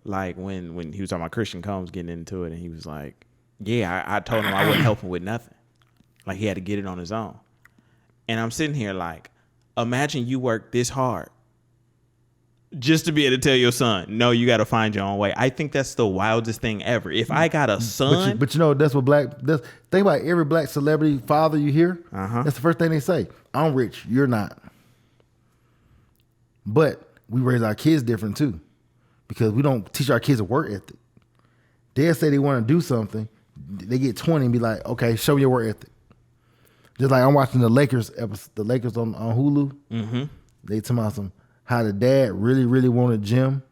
[SPEAKER 2] when he was talking about Christian Combs getting into it, and he was like, yeah, I told him I wouldn't help him with nothing. Like he had to get it on his own. And I'm sitting here like, imagine you work this hard just to be able to tell your son, no, you got to find your own way. I think that's the wildest thing ever. If I got a son.
[SPEAKER 1] But you know, that's what think about every black celebrity father you hear. Uh-huh. That's the first thing they say. I'm rich. You're not. But we raise our kids different too, because we don't teach our kids a work ethic. They'll say they want to do something. They get 20 and be like, okay, show me your work ethic. Just like I'm watching the Lakers episode, the Lakers on Hulu. Mm-hmm. They talking about how the dad really, really wanted Jim.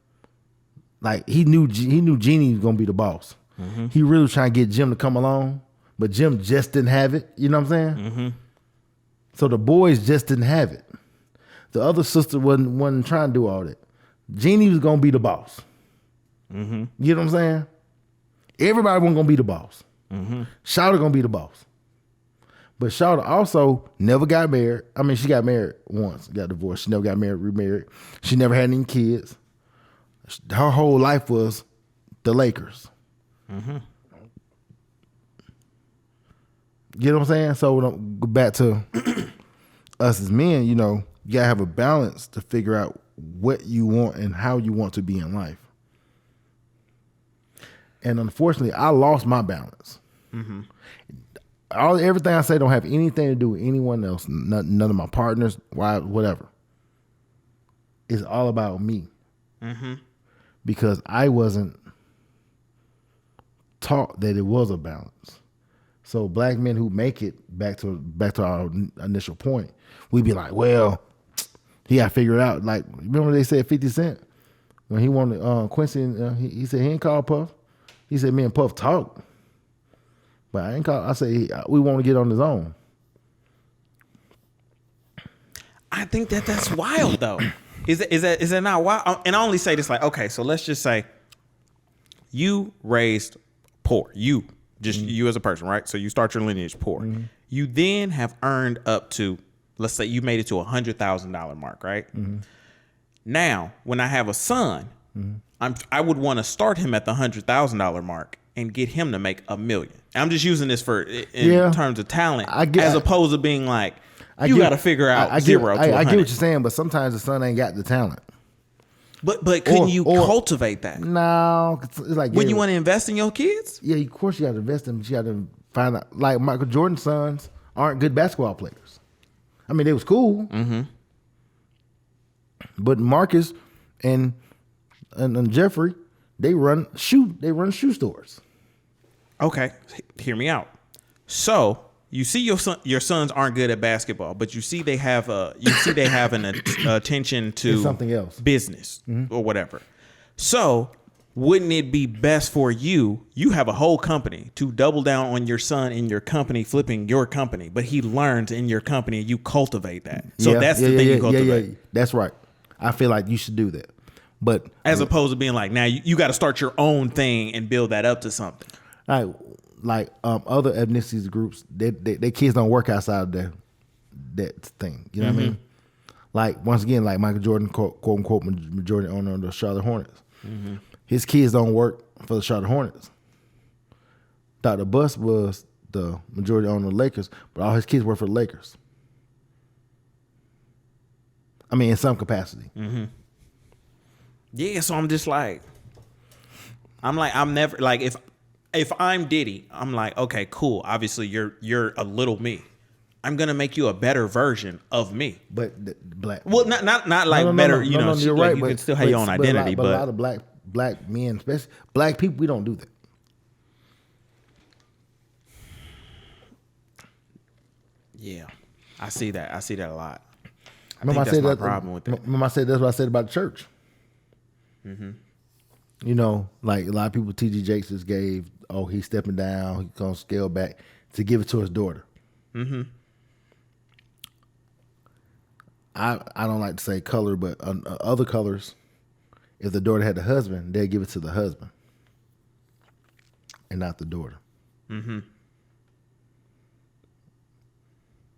[SPEAKER 1] Like he knew Jeannie was gonna be the boss. Mm-hmm. He really was trying to get Jim to come along, but Jim just didn't have it. You know what I'm saying? Mm-hmm. So the boys just didn't have it. The other sister wasn't trying to do all that. Jeannie was gonna be the boss. Mm-hmm. You know what I'm saying? Everybody wasn't gonna be the boss. Mm-hmm. Shawty gonna be the boss. But Shawty also never got married. I mean, she got married once, got divorced. She never got married, remarried. She never had any kids. Her whole life was the Lakers. Mm-hmm. You know what I'm saying? So when I go back to us as men, you know, you gotta have a balance to figure out what you want and how you want to be in life. And unfortunately, I lost my balance. Mm-hmm. Everything I say don't have anything to do with anyone else. None of my partners, whatever. It's all about me. Mm-hmm. Because I wasn't taught that it was a balance. So black men who make it back to our initial point, we'd be like, well, he got to figure it out. Like, remember they said 50 Cent when he wanted Quincy, he said he ain't called Puff. He said me and Puff talk, but I ain't call. I say we want to get on his own.
[SPEAKER 2] I think that's wild though. Is that not wild? And I only say this like, okay, so let's just say you raised poor. You as a person, right? So you start your lineage poor. Mm-hmm. You then have earned up to, let's say you made it to $100,000 mark, right? Mm-hmm. Now, when I have a son, I would want to start him at the $100,000 mark and get him to make $1 million. I'm just using this in terms of talent, as opposed to being like, you got to figure out 0 to 100.
[SPEAKER 1] I get what you're saying, but sometimes the son ain't got the talent.
[SPEAKER 2] But couldn't you cultivate that?
[SPEAKER 1] No, it's like
[SPEAKER 2] when you want to invest in your kids.
[SPEAKER 1] Yeah, of course you got to invest in them. But you got to find out. Like Michael Jordan's sons aren't good basketball players. I mean, they was cool, but Marcus and and Jeffrey, they run shoe stores.
[SPEAKER 2] Okay, hear me out. So you see your sons aren't good at basketball, but you see they have an attention to
[SPEAKER 1] It's something else,
[SPEAKER 2] business or whatever. So wouldn't it be best for you? You have a whole company to double down on your son in your company, flipping your company, but he learns in your company and you cultivate that. So that's the thing you cultivate.
[SPEAKER 1] Yeah. That's right. I feel like you should do that, but
[SPEAKER 2] As opposed to being like, now you got to start your own thing and build that up to something.
[SPEAKER 1] Like other ethnicities groups, their kids don't work outside of that thing. You know what I mean? Like once again, like Michael Jordan, quote unquote, majority owner of the Charlotte Hornets. His kids don't work for the Charlotte Hornets. Dr. Buss was the majority owner of the Lakers, but all his kids work for the Lakers. I mean, in some capacity.
[SPEAKER 2] Yeah, so I'm just like, I'm never like if I'm Diddy, I'm like, okay, cool. Obviously, you're a little me. I'm gonna make you a better version of me.
[SPEAKER 1] But black,
[SPEAKER 2] well, not like better. You know,
[SPEAKER 1] you're
[SPEAKER 2] like
[SPEAKER 1] right.
[SPEAKER 2] you
[SPEAKER 1] But,
[SPEAKER 2] can still have your own identity.
[SPEAKER 1] But a lot of black men, especially black people, we don't do that.
[SPEAKER 2] Yeah, I see that. I see that a lot.
[SPEAKER 1] Remember
[SPEAKER 2] think that's my problem with it.
[SPEAKER 1] Remember I said that's what I said about the church. You know, like a lot of people, T.D. Jakes just gave, he's stepping down, he's gonna scale back to give it to his daughter. I don't like to say color, but other colors, if the daughter had the husband, they'd give it to the husband and not the daughter. You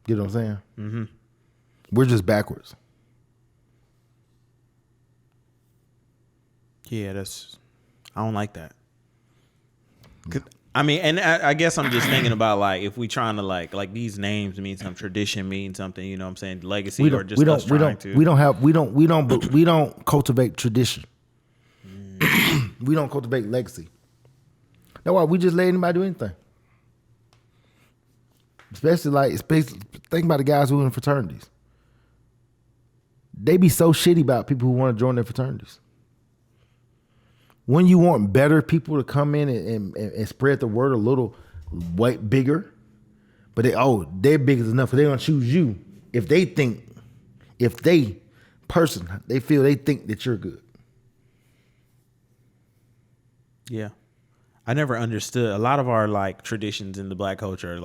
[SPEAKER 1] know what I'm saying? We're just backwards.
[SPEAKER 2] Yeah, I don't like that. I mean, and I guess I'm just thinking about like if we trying to like these names mean something, tradition means something. You know what I'm saying? Legacy or just us trying to.
[SPEAKER 1] We don't cultivate tradition. We don't cultivate legacy. That's why we just let anybody do anything. Especially think about the guys who are in fraternities. They be so shitty about people who want to join their fraternities. When you want better people to come in and spread the word a little way bigger, but they're big enough, they're gonna choose you if they feel they think that you're good.
[SPEAKER 2] Yeah. I never understood a lot of our like traditions in the black culture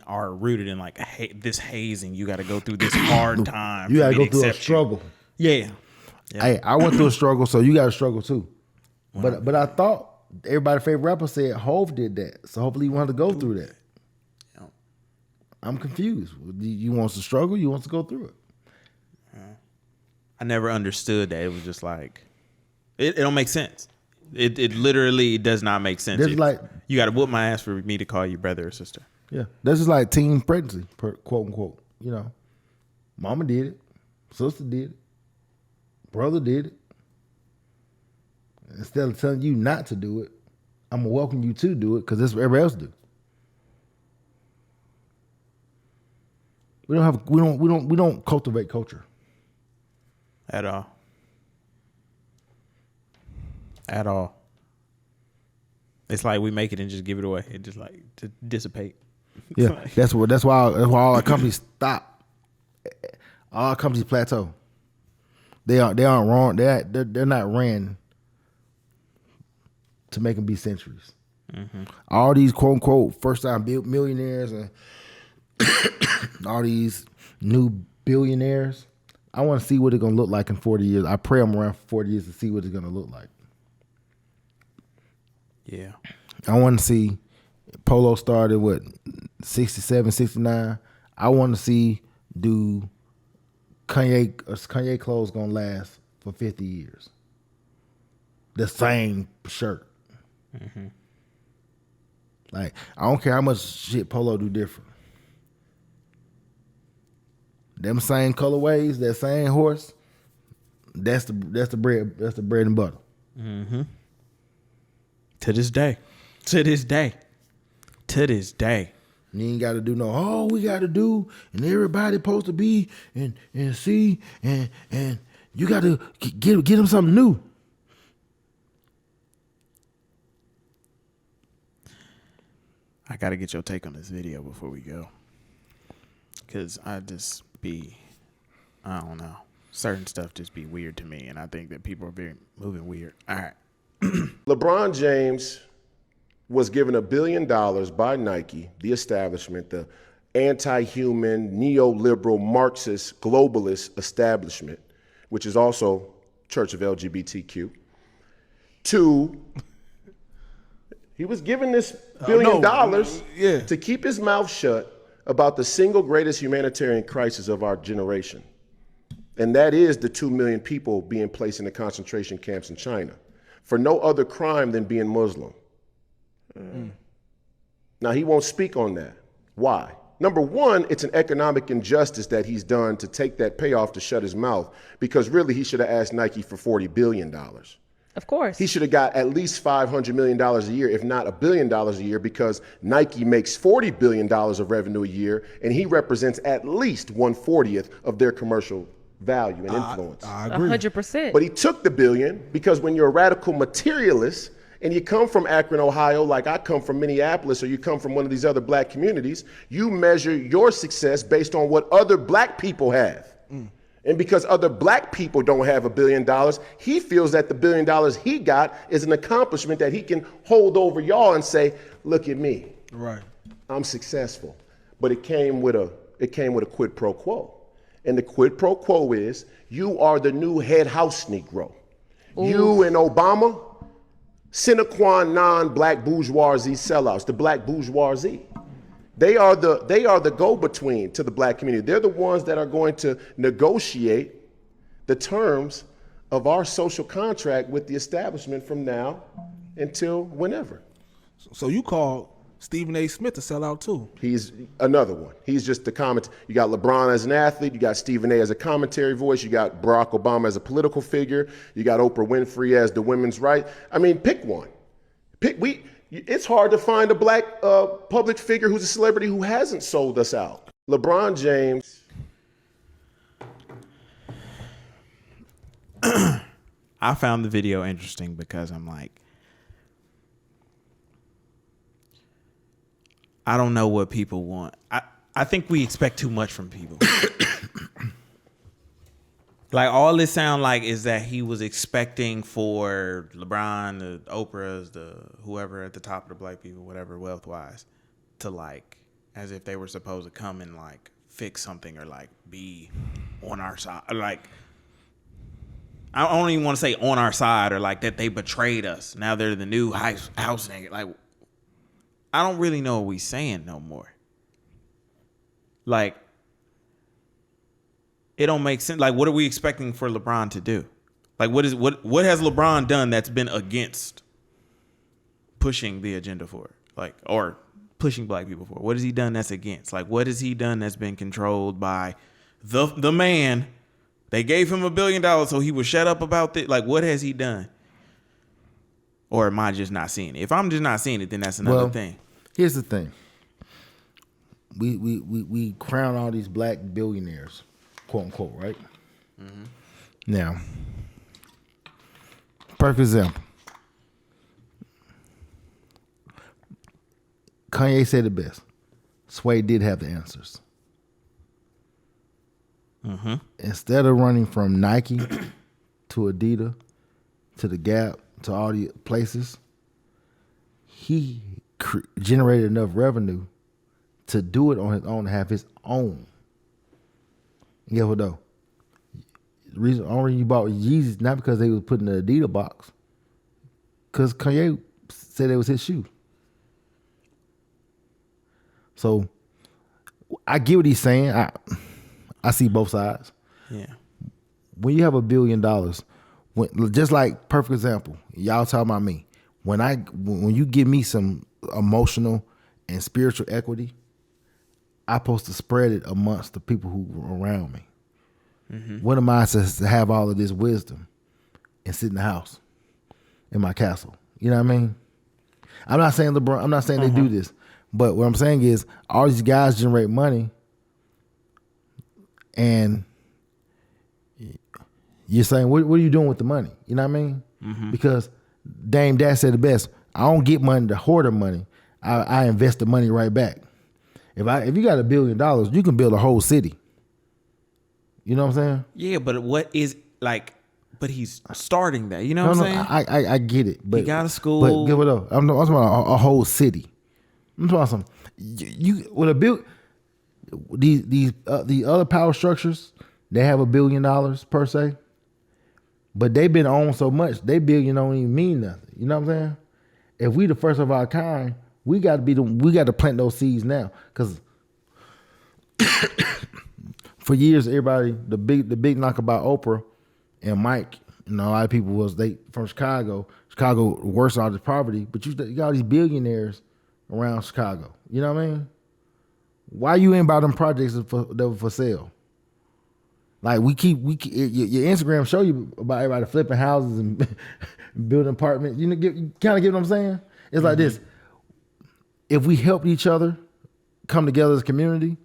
[SPEAKER 2] are rooted in like this hazing. You got to go through this hard time.
[SPEAKER 1] You got to go through a struggle.
[SPEAKER 2] Yeah.
[SPEAKER 1] Hey, I went through a struggle, so you got to struggle too. Wow. But I thought everybody's favorite rapper said Hov did that, so hopefully you want to go through that. Yeah. I'm confused. You want to struggle? You want to go through it?
[SPEAKER 2] I never understood that. It was just like it don't make sense. It literally does not make sense.
[SPEAKER 1] It's like
[SPEAKER 2] you got to whoop my ass for me to call you brother or sister.
[SPEAKER 1] Yeah, this is like teen pregnancy, quote unquote. You know, mama did it, sister did it, brother did it. Instead of telling you not to do it, I'm gonna welcome you to do it because that's what everybody else do. We don't cultivate culture
[SPEAKER 2] at all. At all. It's like we make it and just give it away. It just like to dissipate.
[SPEAKER 1] Yeah, that's why all our companies stop. All our companies plateau. They aren't wrong. They're not ran to make them be centuries. All these quote unquote first time millionaires and all these new billionaires. I want to see what it's gonna look like in 40 years. I pray I'm around for 40 years to see what it's gonna look like.
[SPEAKER 2] Yeah.
[SPEAKER 1] I want to see Polo started 67, 69. I want to see do Kanye clothes gonna last for 50 years. The same shirt. Like I don't care how much shit Polo do different. Them same colorways, that same horse. That's the bread. That's the bread and butter.
[SPEAKER 2] To this day.
[SPEAKER 1] You ain't got to do we got to do, and everybody supposed to be and see, and you got to get them something new.
[SPEAKER 2] I got to get your take on this video before we go. Because I don't know. Certain stuff just be weird to me. And I think that people are moving weird. All right.
[SPEAKER 3] LeBron James was given $1 billion by Nike, the establishment, the anti-human, neoliberal, Marxist, globalist establishment, which is also Church of LGBTQ, he was given this $1 billion to keep his mouth shut about the single greatest humanitarian crisis of our generation. And that is the 2 million people being placed in the concentration camps in China for no other crime than being Muslim. Now, he won't speak on that. Why? Number one, it's an economic injustice that he's done to take that payoff to shut his mouth, because really he should have asked Nike for $40 billion.
[SPEAKER 4] Of course.
[SPEAKER 3] He should have got at least $500 million a year, if not $1 billion a year, because Nike makes $40 billion of revenue a year, and he represents at least 1/40 of their commercial value and influence.
[SPEAKER 1] I agree.
[SPEAKER 4] 100%.
[SPEAKER 3] But he took the billion because when you're a radical materialist and you come from Akron, Ohio, like I come from Minneapolis, or you come from one of these other black communities, you measure your success based on what other black people have. And because other black people don't have $1 billion, he feels that the $1 billion he got is an accomplishment that he can hold over y'all and say, look at me.
[SPEAKER 1] Right.
[SPEAKER 3] I'm successful. But it came with a quid pro quo. And the quid pro quo is, you are the new head house Negro. Ooh. You and Obama, sine qua non black bourgeoisie sellouts, the black bourgeoisie. They are the go-between to the black community. They're the ones that are going to negotiate the terms of our social contract with the establishment from now until whenever.
[SPEAKER 5] So you call Stephen A. Smith a sellout too?
[SPEAKER 3] He's another one. He's just the comment. You got LeBron as an athlete. You got Stephen A. as a commentary voice. You got Barack Obama as a political figure. You got Oprah Winfrey as the women's right. I mean, pick one. It's hard to find a black public figure who's a celebrity who hasn't sold us out. LeBron James.
[SPEAKER 2] I found the video interesting because I'm like, I don't know what people want. I think we expect too much from people. Like, all this sound like is that he was expecting for LeBron, the Oprahs, the whoever at the top of the black people, whatever, wealth-wise, to, like, as if they were supposed to come and, like, fix something or, like, be on our side. Like, I don't even want to say on our side, or, like, that they betrayed us. Now they're the new house nigga. Like, I don't really know what we saying no more. Like, it don't make sense. Like, what are we expecting for LeBron to do? Like, what has LeBron done that's been against pushing the agenda for it? Like, or pushing black people for it? What has he done that's against? Like, what has he done that's been controlled by the man? They gave him $1 billion so he would shut up about it. Like, what has he done? Or am I just not seeing it? If I'm just not seeing it, then that's another thing.
[SPEAKER 1] Here's the thing. We crown all these black billionaires, quote unquote, right? Mm-hmm. Now, perfect example. Kanye said it best. Sway did have the answers. Mm-hmm. Instead of running from Nike to Adidas to the Gap to all the places, he generated enough revenue to do it on his own, to have his own. You get what though? The only reason you bought Yeezys not because they was put in the Adidas box, because Kanye said it was his shoe. So I get what he's saying. I see both sides.
[SPEAKER 2] Yeah.
[SPEAKER 1] When you have $1 billion, just like perfect example, y'all talking about me. When you give me some emotional and spiritual equity, I'm supposed to spread it amongst the people who are around me. Mm-hmm. What am I to have all of this wisdom and sit in the house in my castle? You know what I mean? I'm not saying LeBron. I'm not saying they do this, but what I'm saying is all these guys generate money, and you're saying, what are you doing with the money? You know what I mean? Mm-hmm. Because Dame Dash said the best. I don't get money to hoarder money. I invest the money right back. If you got $1 billion, you can build a whole city. You know what I'm saying?
[SPEAKER 2] Yeah, but what is like? But he's starting that. You know what I'm saying?
[SPEAKER 1] I get it. But
[SPEAKER 2] he got a school.
[SPEAKER 1] But give it up. I'm talking about a whole city. I'm talking about some. You with a bill. The other power structures, they have $1 billion per se, but they've been owned so much, they billion don't even mean nothing. You know what I'm saying? If we the first of our kind, we got to plant those seeds now, because for years everybody the big knock about Oprah and Mike, you know, a lot of people was they from Chicago. Chicago worse all this poverty, but you got all these billionaires around Chicago. You know what I mean? Why you ain't about them projects that were for sale? Like we keep your Instagram show you about everybody flipping houses and building apartments. You know, kind of get what I'm saying? It's like this. If we help each other come together as a community,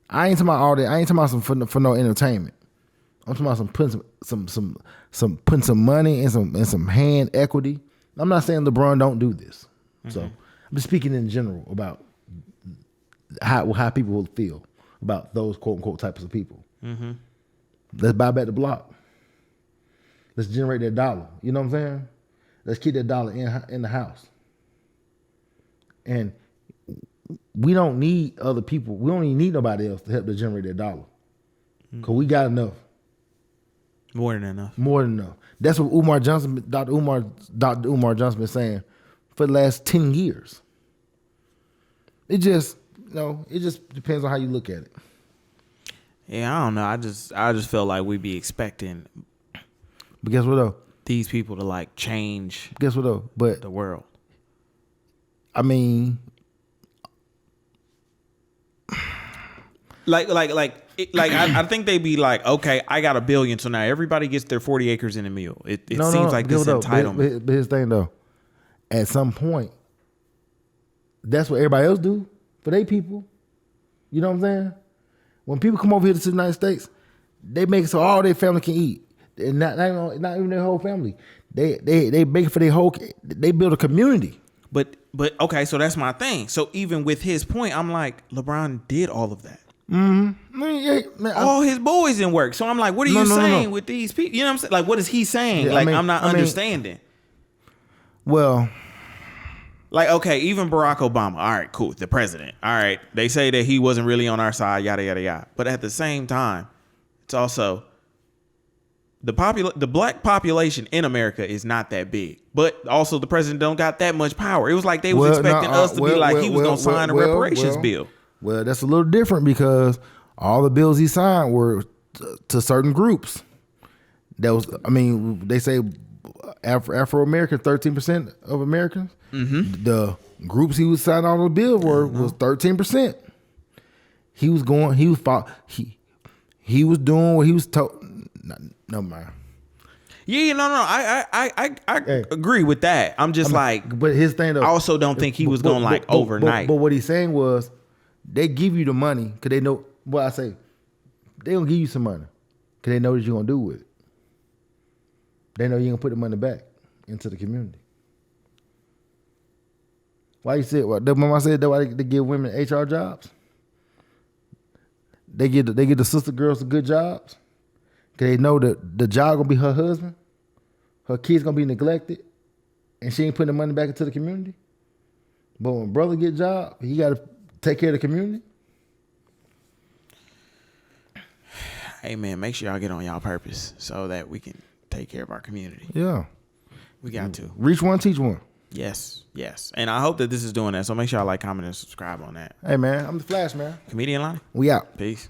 [SPEAKER 1] I ain't talking about all that. I ain't talking about for no entertainment. I'm talking about putting some money and some hand equity. I'm not saying LeBron don't do this. So I'm just speaking in general about how people will feel about those quote unquote types of people. Let's buy back the block. Let's generate that dollar. You know what I'm saying? Let's keep that dollar in the house. And we don't need other people. We don't even need nobody else to help to generate that dollar. Because we got enough.
[SPEAKER 2] More than enough.
[SPEAKER 1] More than enough. That's what Dr. Umar Johnson been saying for the last 10 years. It just depends on how you look at it.
[SPEAKER 2] Yeah, I don't know. I just felt like we'd be expecting.
[SPEAKER 1] But guess what though?
[SPEAKER 2] These people to like change.
[SPEAKER 1] Guess what though? But
[SPEAKER 2] the world.
[SPEAKER 1] I mean,
[SPEAKER 2] I think they'd be like, okay, I got $1 billion, so now everybody gets their 40 acres in a meal. It seems like this entitlement.
[SPEAKER 1] But his thing though, at some point, that's what everybody else do for their people. You know what I'm saying? When people come over here to the United States, they make it so all their family can eat, and not even their whole family. They make it for their whole. They build a community.
[SPEAKER 2] But okay, so that's my thing. So even with his point, I'm like, LeBron did all of that. All his boys didn't work. So I'm like, what are you saying with these people? You know what I'm saying? Like, what is he saying? Yeah, I'm not understanding.
[SPEAKER 1] Well,
[SPEAKER 2] like, okay, even Barack Obama. All right, cool. The president. All right. They say that he wasn't really on our side, yada, yada, yada. But at the same time, it's also the black population in America is not that big. But also the president don't got that much power. It was like they was expecting us to be like he was going to sign a reparations bill.
[SPEAKER 1] Well, that's a little different because all the bills he signed were to certain groups. That was, I mean, they say Afro-American, 13% of Americans. The groups he was signing all the bills was 13%. He was doing what he was told. No mind.
[SPEAKER 2] Yeah, no. I agree with that. I'm just
[SPEAKER 1] but his thing though,
[SPEAKER 2] I also don't think he was going like overnight.
[SPEAKER 1] But what he's saying was, they give you the money because they know what I say. They gonna give you some money because they know what you're gonna do with it. They know you're gonna put the money back into the community. Why you said what? Mama said that why they give women HR jobs. They get the sister girls the good jobs because they know that the job gonna be her husband, her kids gonna be neglected, and she ain't putting the money back into the community. But when brother get a job, he gotta take care of the community.
[SPEAKER 2] Hey man, make sure y'all get on y'all purpose so that we can take care of our community.
[SPEAKER 1] Yeah,
[SPEAKER 2] we got to
[SPEAKER 1] reach one, teach one.
[SPEAKER 2] Yes, and I hope that this is doing that. So make sure y'all like, comment, and subscribe on that.
[SPEAKER 1] Hey man, I'm the Flash man.
[SPEAKER 2] Comedian Lonnie.
[SPEAKER 1] We out.
[SPEAKER 2] Peace.